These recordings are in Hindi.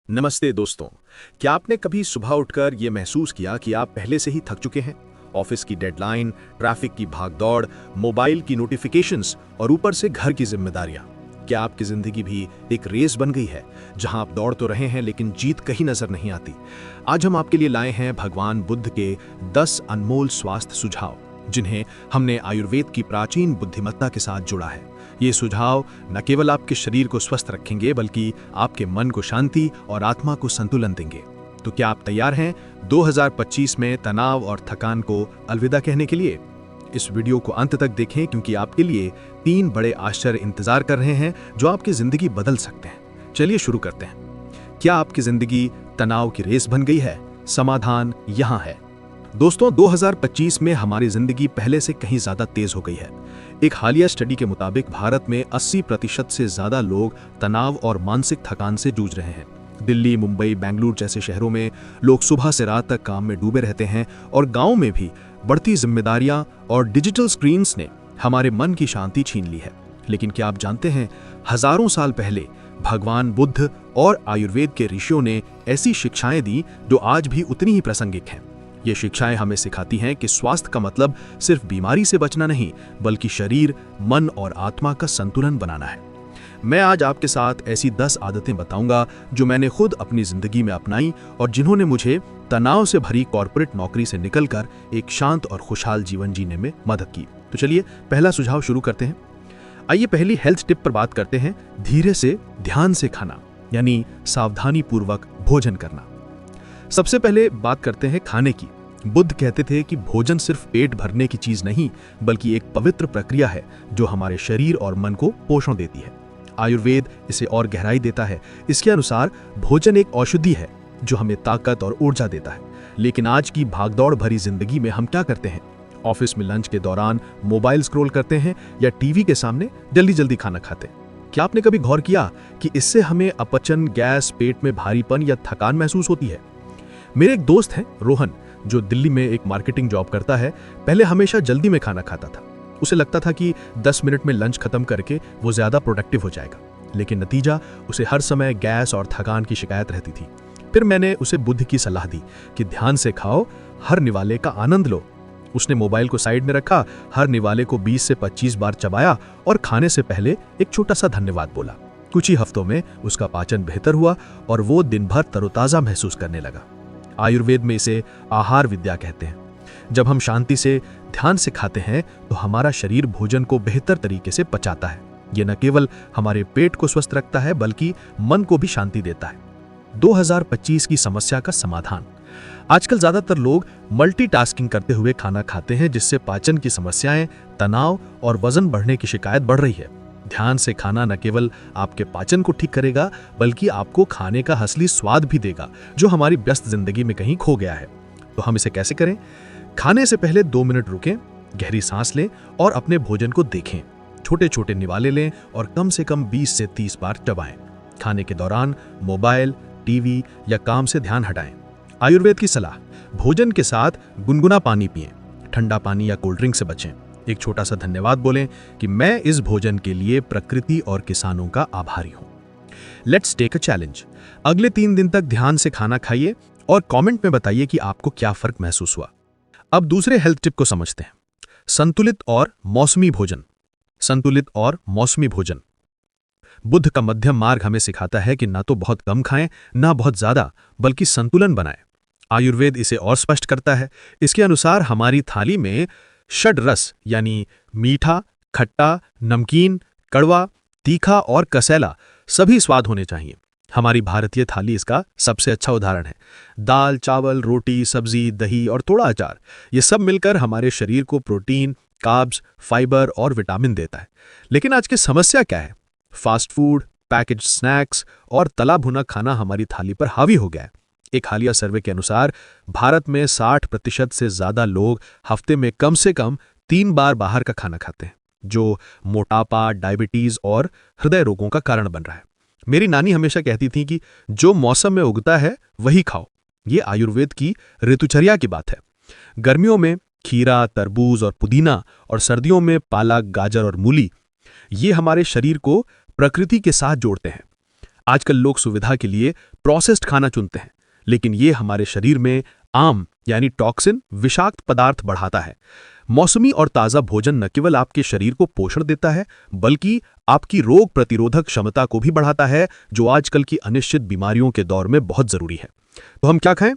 नमस्ते दोस्तों। क्या आपने कभी सुबह उठकर ये महसूस किया कि आप पहले से ही थक चुके हैं? ऑफिस की डेडलाइन, ट्रैफिक की भागदौड़, मोबाइल की नोटिफिकेशंस और ऊपर से घर की जिम्मेदारियां। क्या आपकी जिंदगी भी एक रेस बन गई है जहां आप दौड़ तो रहे हैं लेकिन जीत कहीं नजर नहीं आती? आज हम आपके लिए लाए हैं भगवान बुद्ध के 10 अनमोल स्वास्थ्य सुझाव, जिन्हें हमने आयुर्वेद की प्राचीन बुद्धिमत्ता के साथ जुड़ा है। ये सुझाव न केवल आपके शरीर को स्वस्थ रखेंगे बल्कि आपके मन को शांति और आत्मा को संतुलन देंगे। तो क्या आप तैयार हैं 2025 में तनाव और थकान को अलविदा कहने के लिए? इस वीडियो को अंत तक देखें क्योंकि आपके लिए 3 बड़े आश्चर्य इंतजार कर रहे हैं जो आपकी जिंदगी बदल सकते हैं। चलिए शुरू करते हैं। क्या आपकी जिंदगी तनाव की रेस बन गई है? समाधान यहाँ है। दोस्तों, 2025 में हमारी जिंदगी पहले से कहीं ज्यादा तेज हो गई है। एक हालिया स्टडी के मुताबिक भारत में 80% से ज्यादा लोग तनाव और मानसिक थकान से जूझ रहे हैं। दिल्ली, मुंबई, बेंगलुरु जैसे शहरों में लोग सुबह से रात तक काम में डूबे रहते हैं और गांव में भी बढ़ती जिम्मेदारियां और डिजिटल स्क्रीन्स ने हमारे मन की शांति छीन ली है। लेकिन क्या आप जानते हैं, हजारों साल पहले भगवान बुद्ध और आयुर्वेद के ऋषियों ने ऐसी शिक्षाएं दी जो आज भी उतनी ही प्रासंगिक हैं। ये शिक्षाएं हमें सिखाती हैं कि स्वास्थ्य का मतलब सिर्फ बीमारी से बचना नहीं, बल्कि शरीर, मन और आत्मा का संतुलन बनाना है। मैं आज आपके साथ ऐसी 10 आदतें बताऊंगा जो मैंने खुद अपनी जिंदगी में अपनाई और जिन्होंने मुझे तनाव से भरी कॉर्पोरेट नौकरी से निकलकर एक शांत और खुशहाल जीवन जीने में मदद की। तो चलिए पहला सुझाव शुरू करते हैं। आइए पहली हेल्थ टिप पर बात करते हैं। धीरे से, ध्यान से खाना, यानी सावधानी पूर्वक भोजन करना। सबसे पहले बात करते हैं खाने की। बुद्ध कहते थे कि भोजन सिर्फ पेट भरने की चीज नहीं, बल्कि एक पवित्र प्रक्रिया है जो हमारे शरीर और मन को पोषण देती है। आयुर्वेद इसे और गहराई देता है। इसके अनुसार भोजन एक औषधि है जो हमें ताकत और ऊर्जा देता है। लेकिन आज की भागदौड़ भरी जिंदगी में हम क्या करते हैं? ऑफिस में लंच के दौरान मोबाइल स्क्रॉल करते हैं या टीवी के सामने जल्दी जल्दी खाना खाते हैं। क्या आपने कभी गौर किया कि इससे हमें अपचन, गैस, पेट में भारीपन या थकान महसूस होती है? मेरे एक दोस्त हैं रोहन, जो दिल्ली में एक मार्केटिंग जॉब करता है। पहले हमेशा जल्दी में खाना खाता था। उसे लगता था कि 10 मिनट में लंच खत्म करके वो ज्यादा प्रोडक्टिव हो जाएगा, लेकिन नतीजा उसे हर समय गैस और थकान की शिकायत रहती थी। फिर मैंने उसे बुद्ध की सलाह दी कि ध्यान से खाओ, हर निवाले का आनंद लो। उसने मोबाइल को साइड में रखा, हर निवाले को 20 से 25 बार चबाया और खाने से पहले एक छोटा सा धन्यवाद बोला। कुछ ही हफ्तों में उसका पाचन बेहतर हुआ और वो दिन भर तरोताजा महसूस करने लगा। आयुर्वेद में इसे आहार विद्या कहते हैं। जब हम शांति से, ध्यान से खाते हैं तो हमारा शरीर भोजन को बेहतर तरीके से पचाता है। ये न केवल हमारे पेट को स्वस्थ रखता है बल्कि मन को भी शांति देता है। 2025 की समस्या का समाधान। आजकल ज्यादातर लोग मल्टीटास्किंग करते हुए खाना खाते हैं, जिससे पाचन की समस्याएं, तनाव और वजन बढ़ने की शिकायत बढ़ रही है। ध्यान से खाना न केवल आपके पाचन को ठीक करेगा बल्कि आपको खाने का असली स्वाद भी देगा, जो हमारी व्यस्त जिंदगी में कहीं खो गया है। तो हम इसे कैसे करें? खाने से पहले 2 मिनट रुकें, गहरी सांस लें और अपने भोजन को देखें। छोटे छोटे निवाले लें और कम से कम 20 से 30 बार चबाएं। खाने के दौरान मोबाइल, टीवी या काम से ध्यान हटाएं। आयुर्वेद की सलाह। भोजन के साथ गुनगुना पानी पिएं। ठंडा पानी या कोल्ड ड्रिंक से बचें। एक छोटा सा धन्यवाद बोलें कि मैं इस भोजन के लिए प्रकृति और किसानों का आभारी हूं। Let's take a challenge. अगले 3 दिन तक ध्यान से खाना खाइए और कमेंट में बताइए कि आपको क्या फर्क महसूस हुआ। अब दूसरे हेल्थ टिप को समझते हैं। संतुलित और मौसमी भोजन। संतुलित और मौसमी भोजन। बुद्ध का मध्यम मार्ग हमें सिखाता है कि ना तो बहुत कम खाएं, ना बहुत ज्यादा, बल्कि संतुलन बनाएं। आयुर्वेद इसे और स्पष्ट करता है। इसके अनुसार हमारी थाली में षड रस, यानी मीठा, खट्टा, नमकीन, कड़वा, तीखा और कसैला सभी स्वाद होने चाहिए। हमारी भारतीय थाली इसका सबसे अच्छा उदाहरण है। दाल, चावल, रोटी, सब्जी, दही और थोड़ा अचार, ये सब मिलकर हमारे शरीर को प्रोटीन, कार्ब्स, फाइबर और विटामिन देता है। लेकिन आज की समस्या क्या है? फास्ट फूड, पैकेज स्नैक्स और तला भुना खाना हमारी थाली पर हावी हो गया है। एक हालिया सर्वे के अनुसार भारत में 60% से ज्यादा लोग हफ्ते में कम से कम 3 बार बाहर का खाना खाते हैं, जो मोटापा, डायबिटीज और हृदय रोगों का कारण बन रहा है। मेरी नानी हमेशा कहती थी कि जो मौसम में उगता है वही खाओ। ये आयुर्वेद की ऋतुचर्या की बात है। गर्मियों में खीरा, तरबूज और पुदीना, और सर्दियों में पालक, गाजर और मूली। ये हमारे शरीर को प्रकृति के साथ जोड़ते हैं। आजकल लोग सुविधा के लिए प्रोसेस्ड खाना चुनते हैं, लेकिन ये हमारे शरीर में आम यानी टॉक्सिन विषाक्त पदार्थ बढ़ाता है। मौसमी और ताज़ा भोजन न केवल आपके शरीर को पोषण देता है, बल्कि आपकी रोग प्रतिरोधक क्षमता को भी बढ़ाता है, जो आजकल की अनिश्चित बीमारियों के दौर में बहुत जरूरी है। तो हम क्या खाएं?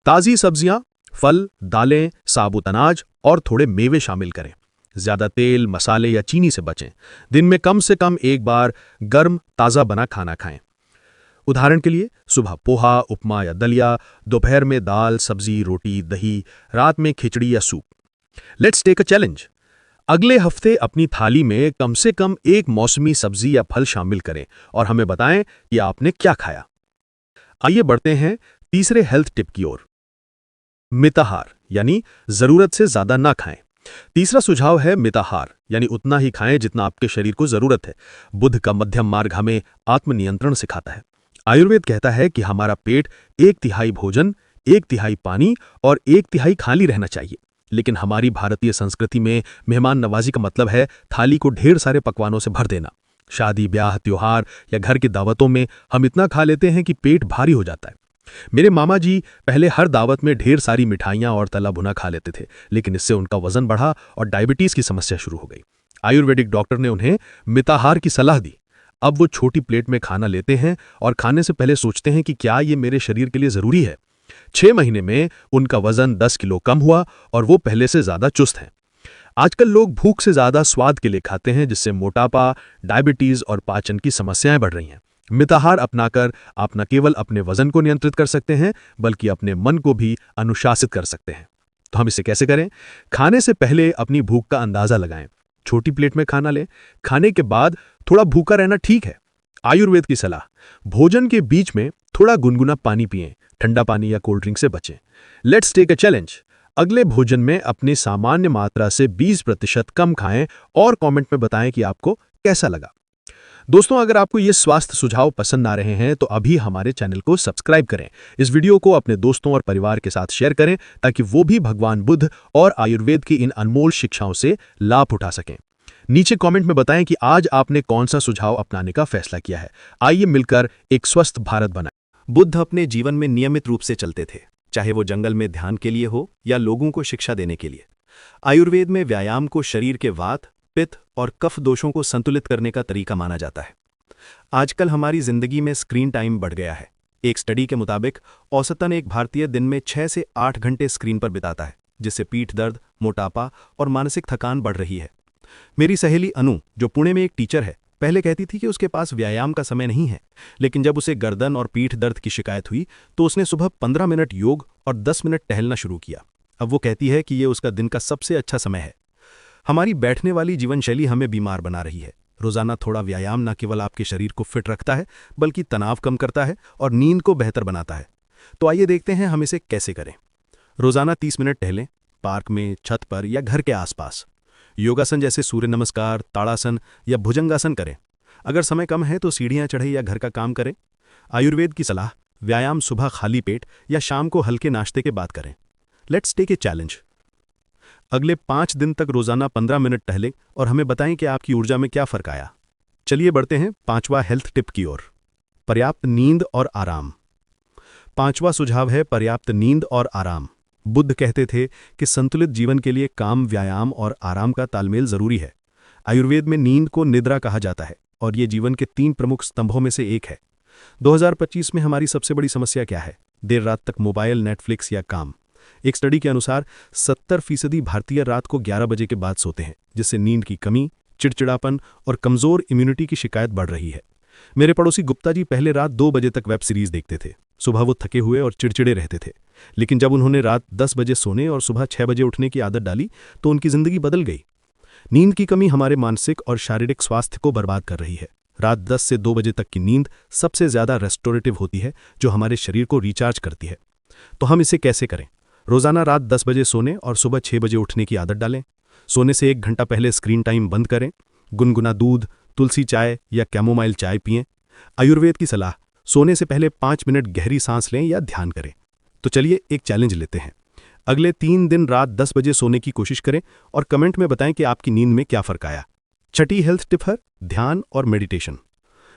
ताज़ी सब्जियां, फल, दालें, साबुत अनाज और थोड़े मेवे शामिल करें। ज्यादा तेल, मसाले या चीनी से बचें। दिन में कम से कम एक बार गर्म ताज़ा बना खाना खाएं। उदाहरण के लिए सुबह पोहा, उपमा या दलिया, दोपहर में दाल, सब्जी, रोटी, दही, रात में खिचड़ी या soup. Let's take a challenge. अगले हफ्ते अपनी थाली में कम से कम एक मौसमी सब्जी या फल शामिल करें और हमें बताएं कि आपने क्या खाया। आइए बढ़ते हैं तीसरे हेल्थ टिप की ओर। मिताहार यानी जरूरत से ज्यादा ना खाएं। तीसरा सुझाव है मिताहार, यानी उतना ही खाएं जितना आपके शरीर को जरूरत है। बुद्ध का मध्यम मार्ग हमें आत्मनियंत्रण सिखाता है। आयुर्वेद कहता है कि हमारा पेट 1/3 भोजन, 1/3 पानी और 1/3 खाली रहना चाहिए। लेकिन हमारी भारतीय संस्कृति में मेहमान नवाजी का मतलब है थाली को ढेर सारे पकवानों से भर देना। शादी, ब्याह, त्योहार या घर की दावतों में हम इतना खा लेते हैं कि पेट भारी हो जाता है। मेरे मामा जी पहले हर दावत में ढेर सारी मिठाइयाँ और तला भुना खा लेते थे, लेकिन इससे उनका वजन बढ़ा और डायबिटीज की समस्या शुरू हो गई। आयुर्वेदिक डॉक्टर ने उन्हें मिताहार की सलाह दी। अब वो छोटी प्लेट में खाना लेते हैं और खाने से पहले सोचते हैं कि क्या ये मेरे शरीर के लिए जरूरी है। 6 महीने में उनका वजन 10 किलो कम हुआ और वो पहले से ज्यादा चुस्त हैं। आजकल लोग भूख से ज्यादा स्वाद के लिए खाते हैं, जिससे मोटापा, डायबिटीज और पाचन की समस्याएं बढ़ रही हैं। मिताहार अपनाकर आप न केवल अपने वजन को नियंत्रित कर सकते हैं, बल्कि अपने मन को भी अनुशासित कर सकते हैं। तो हम इसे कैसे करें? खाने से पहले अपनी भूख का अंदाजा लगाएं। छोटी प्लेट में खाना लें। खाने के बाद थोड़ा भूखा रहना ठीक है। आयुर्वेद की सलाह, भोजन के बीच में थोड़ा गुनगुना पानी पिएं। ठंडा पानी या कोल्ड ड्रिंक से बचें। Let's take a challenge. अगले भोजन में अपनी सामान्य मात्रा से 20% कम खाएं और कमेंट में बताएं कि आपको कैसा लगा। दोस्तों, अगर आपको ये स्वास्थ्य सुझाव पसंद आ रहे हैं तो अभी हमारे चैनल को सब्सक्राइब करें। इस वीडियो को अपने दोस्तों और परिवार के साथ शेयर करें ताकि वो भी भगवान बुद्ध और आयुर्वेद की इन अनमोल शिक्षाओं से लाभ उठा सकें। नीचे कमेंट में बताएं कि आज आपने कौन सा सुझाव अपनाने का फैसला किया है। आइए मिलकर एक स्वस्थ भारत बनाएं। बुद्ध अपने जीवन में नियमित रूप से चलते थे, चाहे वो जंगल में ध्यान के लिए हो या लोगों को शिक्षा देने के लिए। आयुर्वेद में व्यायाम को शरीर के वात, पित्त और कफ दोषों को संतुलित करने का तरीका माना जाता है। आजकल हमारी जिंदगी में स्क्रीन टाइम बढ़ गया है। एक स्टडी के मुताबिक औसतन एक भारतीय दिन में 6 से 8 घंटे स्क्रीन पर बिताता है, जिससे पीठ दर्द, मोटापा और मानसिक थकान बढ़ रही है। मेरी सहेली अनु, जो पुणे में एक टीचर है, पहले कहती थी कि उसके पास व्यायाम का समय नहीं है, लेकिन जब उसे गर्दन और पीठ दर्द की शिकायत हुई तो उसने सुबह 15 मिनट योग और 10 मिनट टहलना शुरू किया। अब वो कहती है कि ये उसका दिन का सबसे अच्छा समय है। हमारी बैठने वाली जीवनशैली हमें बीमार बना रही है। रोजाना थोड़ा व्यायाम न केवल आपके शरीर को फिट रखता है, बल्कि तनाव कम करता है और नींद को बेहतर बनाता है। तो आइए देखते हैं हम इसे कैसे करें। रोजाना 30 मिनट टहलें, पार्क में, छत पर या घर के आसपास। योगासन जैसे सूर्य नमस्कार, ताड़ासन या भुजंगासन करें। अगर समय कम है तो सीढ़ियां चढ़ें या घर का काम करें। आयुर्वेद की सलाह, व्यायाम सुबह खाली पेट या शाम को हल्के नाश्ते के बाद करें। Let's take a challenge. अगले 5 दिन तक रोजाना 15 मिनट टहलें और हमें बताएं कि आपकी ऊर्जा में क्या फर्क आया। चलिए बढ़ते हैं 5वां हेल्थ टिप की ओर, पर्याप्त नींद और आराम। 5वां सुझाव है पर्याप्त नींद और आराम। बुद्ध कहते थे कि संतुलित जीवन के लिए काम, व्यायाम और आराम का तालमेल जरूरी है। आयुर्वेद में नींद को निद्रा कहा जाता है और ये जीवन के 3 प्रमुख स्तंभों में से एक है। 2025 में हमारी सबसे बड़ी समस्या क्या है? देर रात तक मोबाइल, नेटफ्लिक्स या काम। एक स्टडी के अनुसार 70% भारतीय रात को 11 बजे के बाद सोते हैं, जिससे नींद की कमी, चिड़चिड़ापन और कमजोर इम्यूनिटी की शिकायत बढ़ रही है। मेरे पड़ोसी गुप्ता जी पहले रात 2 बजे तक वेब सीरीज देखते थे। सुबह वो थके हुए और चिड़चिड़े रहते थे, लेकिन जब उन्होंने रात 10 बजे सोने और सुबह 6 बजे उठने की आदत डाली तो उनकी जिंदगी बदल गई। नींद की कमी हमारे मानसिक और शारीरिक स्वास्थ्य को बर्बाद कर रही है। रात 10 से 2 बजे तक की नींद सबसे ज्यादा रेस्टोरेटिव होती है, जो हमारे शरीर को रिचार्ज करती है। तो हम इसे कैसे करें? रोजाना रात 10 बजे सोने और सुबह 6 बजे उठने की आदत डालें। सोने से 1 घंटा पहले स्क्रीन टाइम बंद करें। गुनगुना दूध, तुलसी चाय या कैमोमाइल चाय पिएं। आयुर्वेद की सलाह, सोने से पहले 5 मिनट गहरी सांस लें या ध्यान करें। तो चलिए एक चैलेंज लेते हैं। अगले 3 दिन रात 10 बजे सोने की कोशिश करें और कमेंट में बताएं कि आपकी नींद में क्या फर्क आया। 6ठी हेल्थ टिप है ध्यान और मेडिटेशन।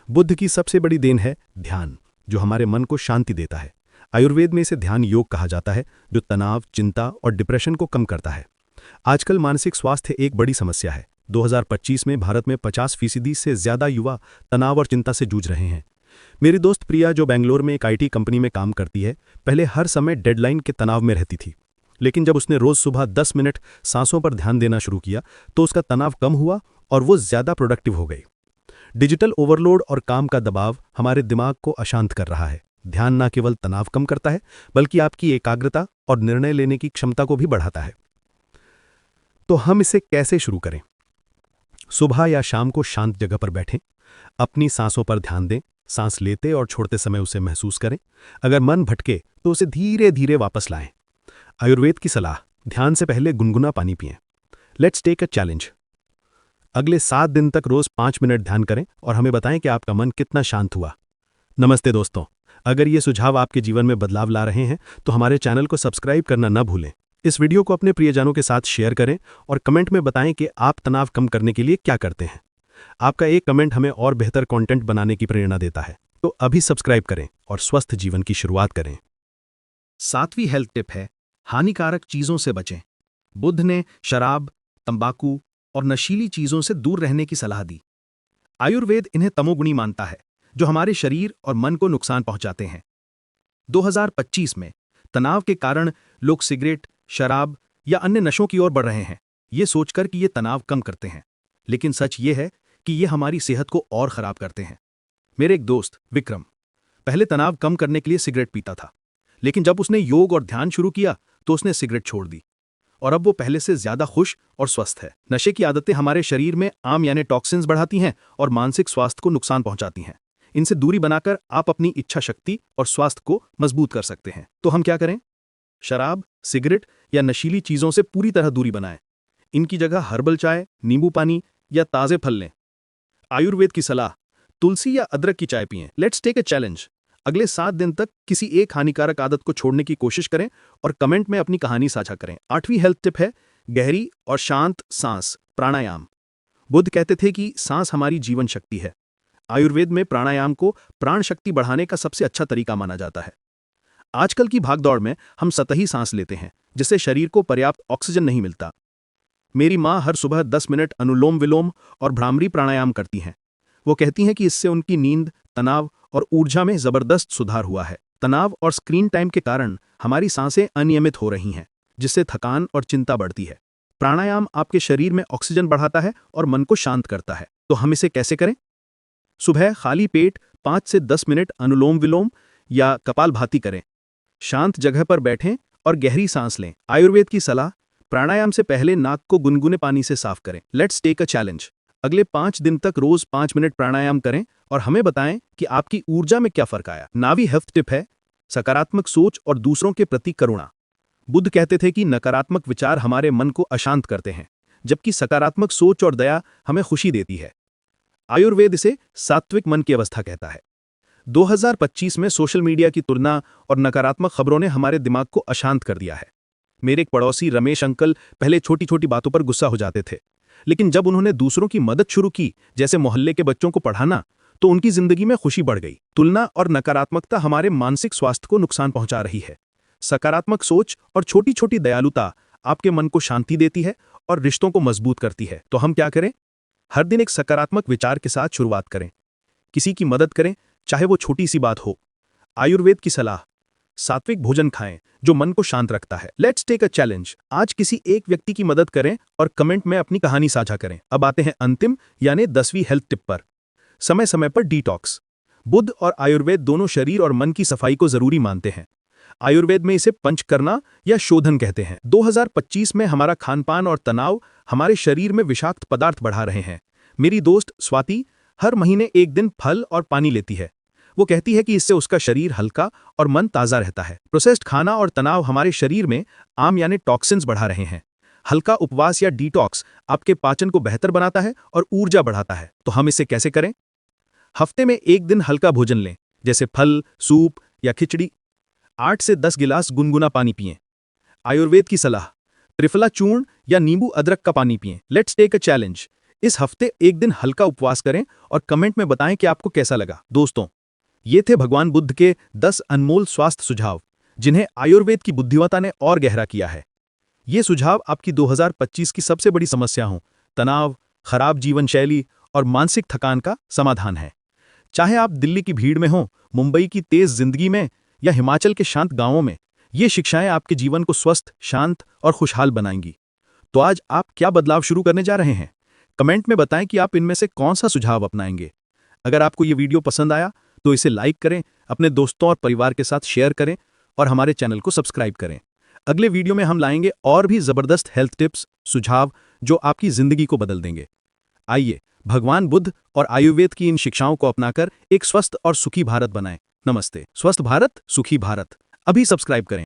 बुद्ध की सबसे बड़ी देन है ध्यान, जो हमारे मन को शांति देता है। आयुर्वेद में इसे ध्यान योग कहा जाता है, जो तनाव, चिंता और डिप्रेशन को कम करता है। आजकल मानसिक स्वास्थ्य एक बड़ी समस्या है। 2025 में भारत में 50% से ज्यादा युवा तनाव और चिंता से जूझ रहे हैं। मेरी दोस्त प्रिया, जो बेंगलोर में एक आईटी कंपनी में काम करती है, पहले हर समय डेडलाइन के तनाव में रहती थी। लेकिन जब उसने रोज सुबह 10 मिनट सांसों पर ध्यान देना शुरू किया तो उसका तनाव कम हुआ और वो ज्यादा प्रोडक्टिव हो गई। डिजिटल ओवरलोड और काम का दबाव हमारे दिमाग को अशांत कर रहा है। ध्यान न केवल तनाव कम करता है, बल्कि आपकी एकाग्रता और निर्णय लेने की क्षमता को भी बढ़ाता है। तो हम इसे कैसे शुरू करें? सुबह या शाम को शांत जगह पर बैठें, अपनी सांसों पर ध्यान दें, सांस लेते और छोड़ते समय उसे महसूस करें। अगर मन भटके तो उसे धीरे धीरे वापस लाएं। आयुर्वेद की सलाह, ध्यान से पहले गुनगुना पानी पिएं। Let's take a challenge. अगले 7 दिन तक रोज 5 मिनट ध्यान करें और हमें बताएं कि आपका मन कितना शांत हुआ। नमस्ते दोस्तों, अगर ये सुझाव आपके जीवन में बदलाव ला रहे हैं तो हमारे चैनल को सब्सक्राइब करना न भूलें। इस वीडियो को अपने प्रियजनों के साथ शेयर करें और कमेंट में बताएं कि आप तनाव कम करने के लिए क्या करते हैं। आपका एक कमेंट हमें और बेहतर कंटेंट बनाने की प्रेरणा देता है। तो अभी सब्सक्राइब करें और स्वस्थ जीवन की शुरुआत करें। 7वीं हेल्थ टिप है, हानिकारक चीजों से बचें। बुद्ध ने शराब, तंबाकू और नशीली चीजों से दूर रहने की सलाह दी। आयुर्वेद इन्हें तमोगुणी मानता है, जो हमारे शरीर और मन को नुकसान पहुंचाते हैं। 2025 में तनाव के कारण लोग सिगरेट, शराब या अन्य नशों की ओर बढ़ रहे हैं, ये सोचकर कि ये तनाव कम करते हैं। लेकिन सच ये है कि ये हमारी सेहत को और खराब करते हैं। मेरे एक दोस्त विक्रम पहले तनाव कम करने के लिए सिगरेट पीता था, लेकिन जब उसने योग और ध्यान शुरू किया तो उसने सिगरेट छोड़ दी और अब वो पहले से ज्यादा खुश और स्वस्थ है। नशे की आदतें हमारे शरीर में आम यानी टॉक्सिन्स बढ़ाती हैं और मानसिक स्वास्थ्य को नुकसान पहुंचाती हैं। इनसे दूरी बनाकर आप अपनी इच्छा शक्ति और स्वास्थ्य को मजबूत कर सकते हैं। तो हम क्या करें? शराब, सिगरेट या नशीली चीजों से पूरी तरह दूरी बनाएं। इनकी जगह हर्बल चाय, नींबू पानी या ताजे फल लें। आयुर्वेद की सलाह, तुलसी या अदरक की चाय पिएं। Let's take a challenge. अगले 7 दिन तक किसी एक हानिकारक आदत को छोड़ने की कोशिश करें और कमेंट में अपनी कहानी साझा करें। 8वीं हेल्थ टिप है, गहरी और शांत सांस, प्राणायाम। बुद्ध कहते थे कि सांस हमारी जीवन शक्ति है। आयुर्वेद में प्राणायाम को प्राण शक्ति बढ़ाने का सबसे अच्छा तरीका माना जाता है। आजकल की भागदौड़ में हम सतही सांस लेते हैं, जिससे शरीर को पर्याप्त ऑक्सीजन नहीं मिलता। मेरी माँ हर सुबह 10 मिनट अनुलोम विलोम और भ्रामरी प्राणायाम करती हैं। वो कहती हैं कि इससे उनकी नींद, तनाव और ऊर्जा में जबरदस्त सुधार हुआ है। तनाव और स्क्रीन टाइम के कारण हमारी सांसें अनियमित हो रही हैं, जिससे थकान और चिंता बढ़ती है। प्राणायाम आपके शरीर में ऑक्सीजन बढ़ाता है और मन को शांत करता है। तो हम इसे कैसे करें? सुबह खाली पेट 5 से 10 मिनट अनुलोम विलोम या कपालभाति करें। शांत जगह पर बैठें और गहरी सांस लें। आयुर्वेद की सलाह, प्राणायाम से पहले नाक को गुनगुने पानी से साफ करें। Let's take a challenge. अगले 5 दिन तक रोज 5 मिनट प्राणायाम करें और हमें बताएं कि आपकी ऊर्जा में क्या फर्क आया। 9वीं हेल्थ टिप है, सकारात्मक सोच और दूसरों के प्रति करुणा। बुद्ध कहते थे कि नकारात्मक विचार हमारे मन को अशांत करते हैं, जबकि सकारात्मक सोच और दया हमें खुशी देती है। आयुर्वेद इसे सात्विक मन की अवस्था कहता है। 2025 में सोशल मीडिया की तुलना और नकारात्मक खबरों ने हमारे दिमाग को अशांत कर दिया है। मेरे एक पड़ोसी रमेश अंकल पहले छोटी छोटी बातों पर गुस्सा हो जाते थे, लेकिन जब उन्होंने दूसरों की मदद शुरू की, जैसे मोहल्ले के बच्चों को पढ़ाना, तो उनकी जिंदगी में खुशी बढ़ गई। तुलना और नकारात्मकता हमारे मानसिक स्वास्थ्य को नुकसान पहुंचा रही है। सकारात्मक सोच और छोटी छोटी दयालुता आपके मन को शांति देती है और रिश्तों को मजबूत करती है। तो हम क्या करें? हर दिन एक सकारात्मक विचार के साथ शुरुआत करें। किसी की मदद करें, चाहे वो छोटी सी बात हो। आयुर्वेद की सलाह, सात्विक भोजन खाएं जो मन को शांत रखता है। Let's take a challenge. आज किसी एक व्यक्ति की मदद करें और कमेंट में अपनी कहानी साझा करें। अब आते हैं अंतिम यानी 10वीं हेल्थ टिप पर, समय समय पर डिटॉक्स। बुद्ध और आयुर्वेद दोनों शरीर और मन की सफाई को जरूरी मानते हैं। आयुर्वेद में इसे पंच करना या शोधन कहते हैं। 2025 में हमारा खानपान और तनाव हमारे शरीर में विषाक्त पदार्थ बढ़ा रहे हैं। मेरी दोस्त स्वाति हर महीने 1 दिन फल और पानी लेती है। वो कहती है कि इससे उसका शरीर हल्का और मन ताज़ा रहता है। प्रोसेस्ड खाना और तनाव हमारे शरीर में आम यानी टॉक्सिन्स बढ़ा रहे हैं। हल्का उपवास या डिटॉक्स आपके पाचन को बेहतर बनाता है और ऊर्जा बढ़ाता है। तो हम इसे कैसे करें? हफ्ते में 1 दिन हल्का भोजन लें, जैसे फल, सूप या खिचड़ी। 8 से 10 गिलास गुनगुना पानी पिएं। आयुर्वेद की सलाह, त्रिफला चूर्ण या नींबू अदरक का पानी पिएं। Let's take a challenge. इस हफ्ते एक दिन हल्का उपवास करें और कमेंट में बताएं कि आपको कैसा लगा। दोस्तों, ये थे भगवान बुद्ध के 10 अनमोल स्वास्थ्य सुझाव, जिन्हें आयुर्वेद की बुद्धिमत्ता ने और गहरा किया है। ये सुझाव आपकी 2025 की सबसे बड़ी समस्या हो, तनाव, खराब जीवन शैली और मानसिक थकान का समाधान है। चाहे आप दिल्ली की भीड़ में हो, मुंबई की तेज जिंदगी में या हिमाचल के शांत गांवों में, ये शिक्षाएं आपके जीवन को स्वस्थ, शांत और खुशहाल बनाएंगी। तो आज आप क्या बदलाव शुरू करने जा रहे हैं? कमेंट में बताएं कि आप इनमें से कौन सा सुझाव अपनाएंगे। अगर आपको ये वीडियो पसंद आया तो इसे लाइक करें, अपने दोस्तों और परिवार के साथ शेयर करें और हमारे चैनल को सब्सक्राइब करें। अगले वीडियो में हम लाएंगे और भी जबरदस्त हेल्थ टिप्स, सुझाव जो आपकी जिंदगी को बदल देंगे। आइए भगवान बुद्ध और आयुर्वेद की इन शिक्षाओं को अपनाकर एक स्वस्थ और सुखी भारत बनाएं। नमस्ते। स्वस्थ भारत, सुखी भारत। अभी सब्सक्राइब करें।